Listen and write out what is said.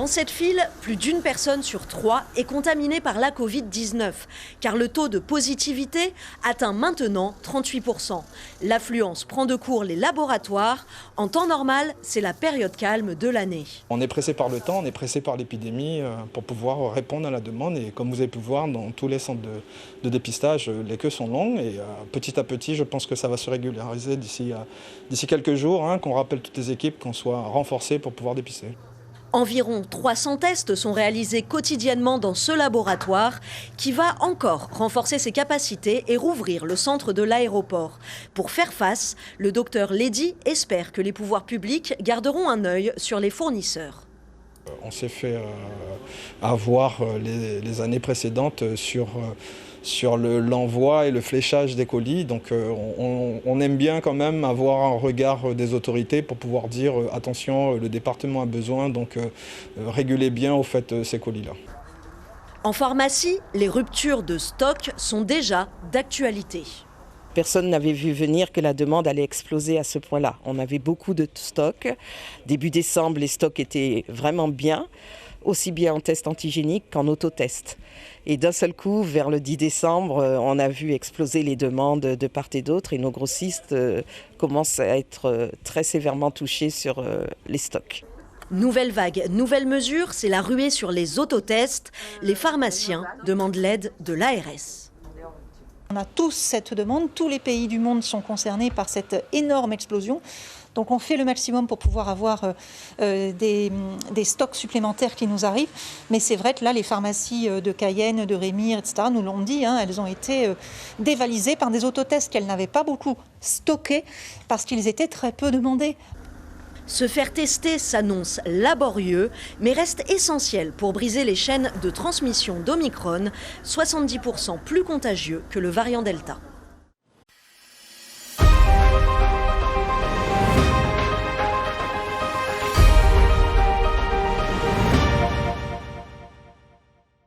Dans cette file, plus d'une personne sur 3 est contaminée par la Covid-19, car le taux de positivité atteint maintenant 38%. L'affluence prend de court les laboratoires. En temps normal, c'est la période calme de l'année. On est pressé par le temps, on est pressé par l'épidémie pour pouvoir répondre à la demande. Et comme vous avez pu voir, dans tous les centres de dépistage, les queues sont longues. Et petit à petit, je pense que ça va se régulariser d'ici quelques jours, qu'on rappelle toutes les équipes, qu'on soit renforcées pour pouvoir dépister. Environ 300 tests sont réalisés quotidiennement dans ce laboratoire qui va encore renforcer ses capacités et rouvrir le centre de l'aéroport. Pour faire face, le docteur Lédy espère que les pouvoirs publics garderont un œil sur les fournisseurs. On s'est fait avoir les années précédentes sur l'envoi et le fléchage des colis. Donc on aime bien quand même avoir un regard des autorités pour pouvoir dire attention, le département a besoin, donc régulez bien au fait ces colis-là. En pharmacie, les ruptures de stock sont déjà d'actualité. Personne n'avait vu venir que la demande allait exploser à ce point-là. On avait beaucoup de stocks. Début décembre, les stocks étaient vraiment bien, aussi bien en test antigénique qu'en autotest. Et d'un seul coup, vers le 10 décembre, on a vu exploser les demandes de part et d'autre et nos grossistes commencent à être très sévèrement touchés sur les stocks. Nouvelle vague, nouvelle mesure, c'est la ruée sur les autotests. Les pharmaciens demandent l'aide de l'ARS. On a tous cette demande, tous les pays du monde sont concernés par cette énorme explosion. Donc on fait le maximum pour pouvoir avoir des stocks supplémentaires qui nous arrivent. Mais c'est vrai que là, les pharmacies de Cayenne, de Rémire, etc., nous l'ont dit, elles ont été dévalisées par des autotests qu'elles n'avaient pas beaucoup stockés parce qu'ils étaient très peu demandés. Se faire tester s'annonce laborieux, mais reste essentiel pour briser les chaînes de transmission d'Omicron, 70% plus contagieux que le variant Delta.